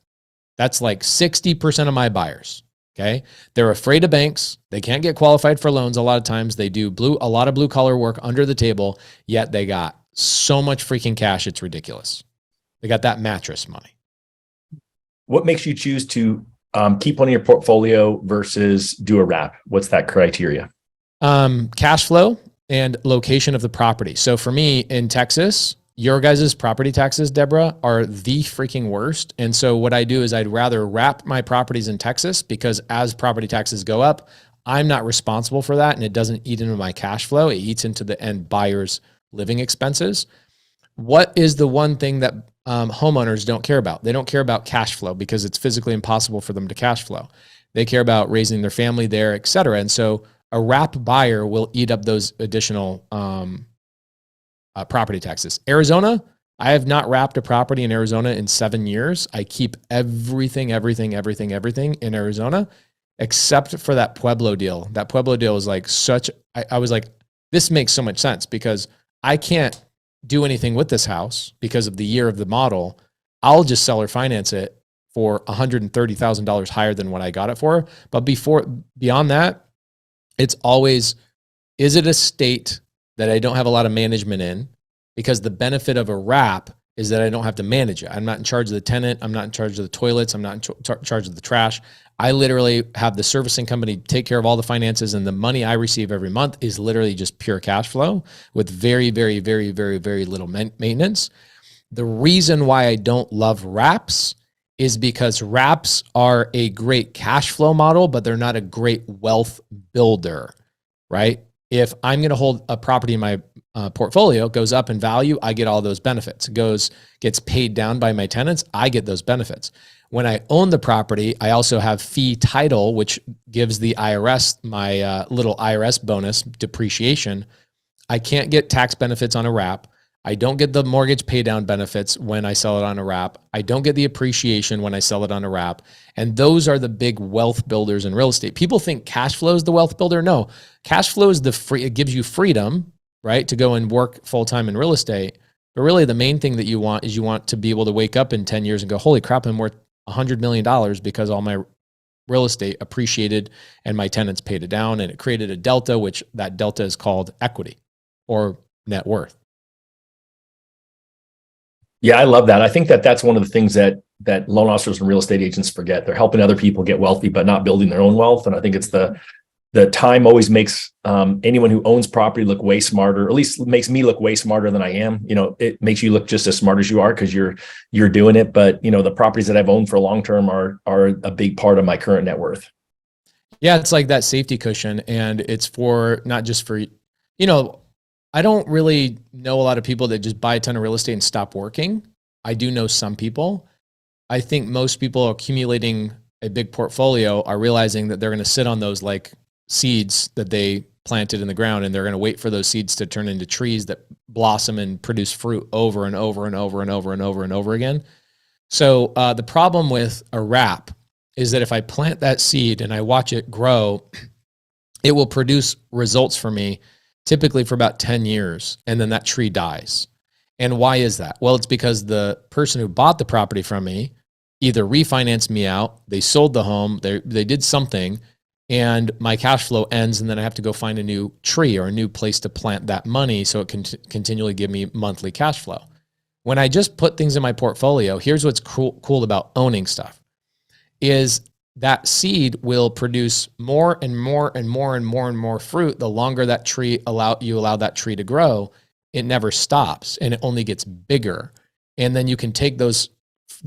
That's like 60% of my buyers. Okay. They're afraid of banks. They can't get qualified for loans. A lot of times they do a lot of blue collar work under the table, yet they got so much freaking cash. It's ridiculous. They got that mattress money. What makes you choose to keep one in your portfolio versus do a wrap? What's that criteria? Cash flow and location of the property. So for me in Texas, your guys' property taxes, Deborah, are the freaking worst. And so what I do is I'd rather wrap my properties in Texas because as property taxes go up, I'm not responsible for that. And it doesn't eat into my cash flow. It eats into the end buyer's living expenses. What is the one thing that homeowners don't care about? They don't care about cash flow because it's physically impossible for them to cash flow. They care about raising their family there, et cetera. And so a wrap buyer will eat up those additional property taxes. Arizona, I have not wrapped a property in Arizona in 7 years. I keep everything in Arizona, except for that Pueblo deal. That Pueblo deal is like I was like, this makes so much sense because I can't do anything with this house because of the year of the model. I'll just seller finance it for $130,000 higher than what I got it for. But beyond that, it's always, is it a state that I don't have a lot of management in? Because the benefit of a wrap is that I don't have to manage it. I'm not in charge of the tenant. I'm not in charge of the toilets. I'm not in charge of the trash. I literally have the servicing company take care of all the finances, and the money I receive every month is literally just pure cash flow with very, very, very, very, very little maintenance. The reason why I don't love wraps is because wraps are a great cash flow model, but they're not a great wealth builder, right? If I'm going to hold a property in my portfolio, goes up in value, I get all those benefits. Gets paid down by my tenants, I get those benefits. When I own the property, I also have fee title, which gives the IRS my little IRS bonus depreciation. I can't get tax benefits on a wrap. I don't get the mortgage pay down benefits when I sell it on a wrap. I don't get the appreciation when I sell it on a wrap. And those are the big wealth builders in real estate. People think cash flow is the wealth builder. No, cash flow is it gives you freedom right? To go and work full-time in real estate. But really the main thing that you want is you want to be able to wake up in 10 years and go, holy crap, I'm worth $100 million because all my real estate appreciated and my tenants paid it down, and it created a delta, which that delta is called equity or net worth. Yeah, I love that. I think that that's one of the things that loan officers and real estate agents forget. They're helping other people get wealthy, but not building their own wealth. And I think it's the time always makes anyone who owns property look way smarter, or at least makes me look way smarter than I am. You know, it makes you look just as smart as you are because you're doing it. But you know, the properties that I've owned for long term are a big part of my current net worth. Yeah, it's like that safety cushion, and it's for not just for, you know, I don't really know a lot of people that just buy a ton of real estate and stop working. I do know some people. I think most people accumulating a big portfolio are realizing that they're going to sit on those like seeds that they planted in the ground, and they're going to wait for those seeds to turn into trees that blossom and produce fruit over and over and over and over and over and over again. So the problem with a wrap is that if I plant that seed and I watch it grow, it will produce results for me typically for about 10 years, and then that tree dies. And why is that? Well, it's because the person who bought the property from me either refinanced me out, they sold the home, they did something, and my cash flow ends, and then I have to go find a new tree or a new place to plant that money so it can continually give me monthly cash flow. When I just put things in my portfolio, here's what's cool about owning stuff, is that seed will produce more and more and more and more and more fruit the longer that tree allow that tree to grow. It never stops, and it only gets bigger. And then you can take the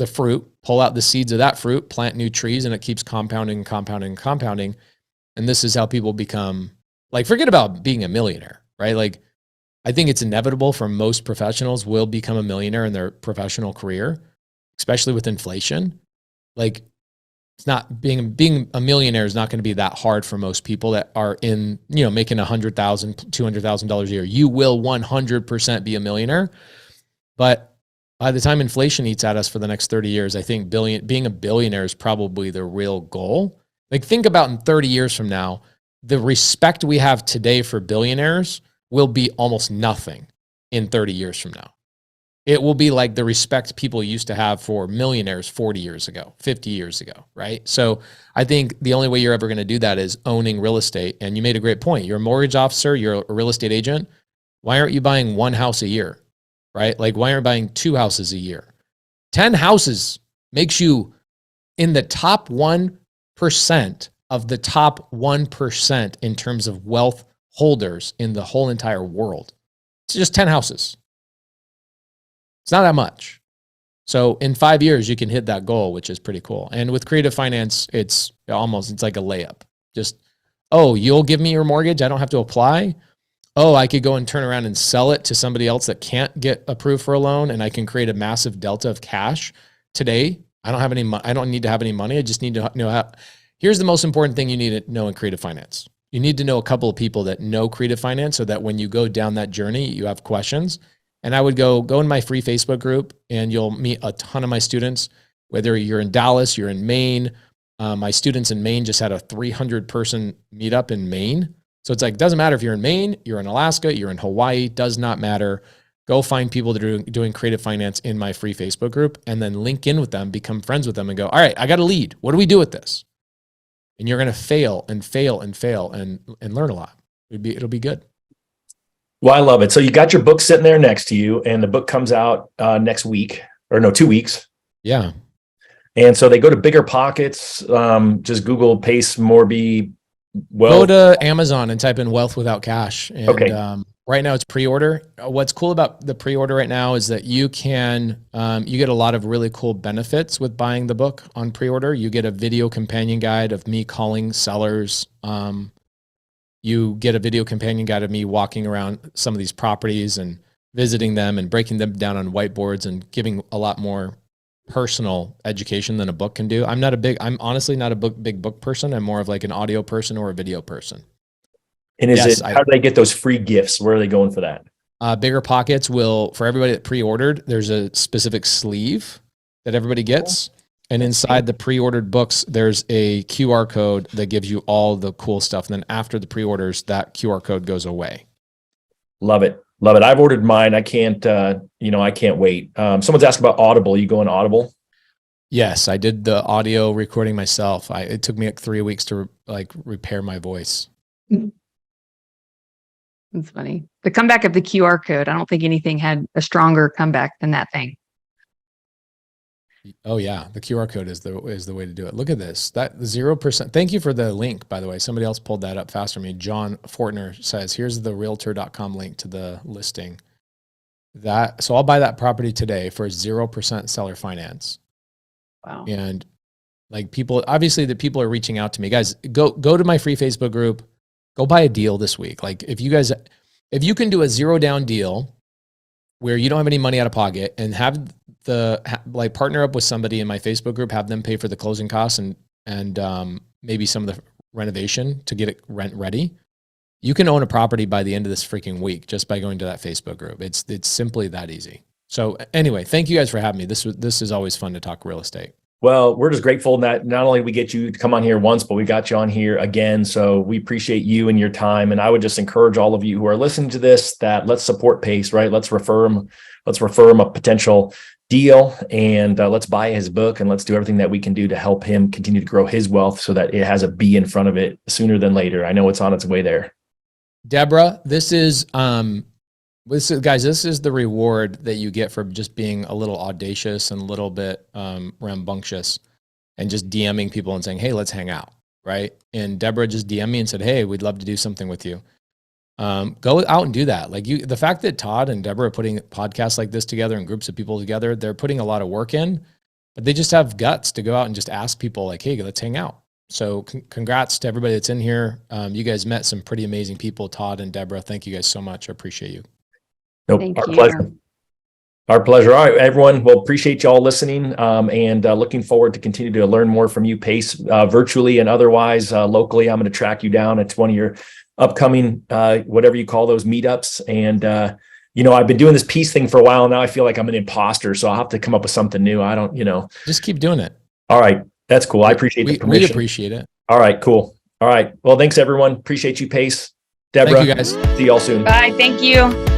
fruit, pull out the seeds of that fruit, plant new trees, and it keeps compounding and compounding and compounding. And this is how people become, like, forget about being a millionaire, right? Like, I think it's inevitable for most professionals will become a millionaire in their professional career, especially with inflation. Like, it's not being a millionaire is not going to be that hard for most people that are in, you know, making $100,000, $200,000 a year. You will 100% be a millionaire. But by the time inflation eats at us for the next 30 years, I think being a billionaire is probably the real goal. Like, think about in 30 years from now, the respect we have today for billionaires will be almost nothing in 30 years from now. It will be like the respect people used to have for millionaires 40 years ago, 50 years ago, right? So I think the only way you're ever going to do that is owning real estate. And you made a great point. You're a mortgage officer, you're a real estate agent. Why aren't you buying one house a year, right? Like, why aren't you buying 2 houses a year? 10 houses makes you in the top 1% of the top 1% in terms of wealth holders in the whole entire world. It's just 10 houses. It's not that much. So in 5 years, you can hit that goal, which is pretty cool. And with creative finance, it's like a layup. Just, oh, you'll give me your mortgage. I don't have to apply. Oh, I could go and turn around and sell it to somebody else that can't get approved for a loan. And I can create a massive delta of cash today. I don't need to have any money. I just need to know how. Here's the most important thing you need to know in creative finance. You need to know a couple of people that know creative finance so that when you go down that journey, you have questions. And I would go in my free Facebook group, and you'll meet a ton of my students, whether you're in Dallas, you're in Maine. My students in Maine just had a 300-person meetup in Maine. So it's like, doesn't matter if you're in Maine, you're in Alaska, you're in Hawaii, does not matter. Go find people that are doing creative finance in my free Facebook group, and then link in with them, become friends with them, and go, all right, I got a lead. What do we do with this? And you're going to fail and fail and fail and learn a lot. It'll be good. Well, I love it. So you got your book sitting there next to you, and the book comes out next week, or no, 2 weeks. Yeah. And so they go to Bigger Pockets. Just Google Pace Morby. Go to Amazon and type in wealth without cash. And, okay. Right now it's pre-order. What's cool about the pre-order right now is that you can, you get a lot of really cool benefits with buying the book on pre-order. You get a video companion guide of me calling sellers. You get a video companion guide of me walking around some of these properties and visiting them and breaking them down on whiteboards and giving a lot more personal education than a book can do. I'm honestly not a big book person. I'm more of like an audio person or a video person. And how do they get those free gifts? Where are they going for that? Bigger Pockets for everybody that pre-ordered, there's a specific sleeve that everybody gets. And inside the pre-ordered books, there's a QR code that gives you all the cool stuff. And then after the pre-orders, that QR code goes away. Love it. Love it. I've ordered mine. I can't, I can't wait. Someone's asking about Audible. You going Audible? Yes, I did the audio recording myself. It took me like 3 weeks to repair my voice. That's funny. The comeback of the QR code. I don't think anything had a stronger comeback than that thing. Oh yeah, the QR code is the way to do it. Look at this. That 0%. Thank you for the link, by the way. Somebody else pulled that up faster than me. John Fortner says, "Here's the realtor.com link to the listing." So I'll buy that property today for 0% seller finance. Wow. And like people, obviously the people are reaching out to me. Guys, go to my free Facebook group. Go buy a deal this week. Like if you can do a 0 down deal where you don't have any money out of pocket and have partner up with somebody in my Facebook group, have them pay for the closing costs and maybe some of the renovation to get it rent ready. You can own a property by the end of this freaking week just by going to that Facebook group. It's simply that easy. So anyway, thank you guys for having me. This is always fun to talk real estate. Well, we're just grateful that not only we get you to come on here once, but we got you on here again. So we appreciate you and your time. And I would just encourage all of you who are listening to this that let's support Pace, right? Let's refer him a potential deal, and let's buy his book, and let's do everything that we can do to help him continue to grow his wealth so that it has a B in front of it sooner than later. I know it's on its way there. Deborah, this is the reward that you get for just being a little audacious and a little bit rambunctious and just DMing people and saying, "Hey, let's hang out." Right. And Deborah just DM'd me and said, "Hey, we'd love to do something with you." Go out and do that. Like the fact that Todd and Deborah are putting podcasts like this together and groups of people together, they're putting a lot of work in, but they just have guts to go out and just ask people like, "Hey, let's hang out." So congrats to everybody that's in here. You guys met some pretty amazing people, Todd and Deborah. Thank you guys so much. I appreciate you. Nope, our pleasure. Our pleasure. All right, everyone. Well, appreciate y'all listening and looking forward to continue to learn more from you, Pace, virtually and otherwise. Locally, I'm going to track you down at one of your upcoming, whatever you call those meetups. And, I've been doing this peace thing for a while. Now I feel like I'm an imposter, so I'll have to come up with something new. I don't, Just keep doing it. All right. That's cool. I appreciate the permission. We appreciate it. All right, cool. All right. Well, thanks everyone. Appreciate you, Pace. Deborah. Thank you guys. See y'all soon. Bye. Thank you.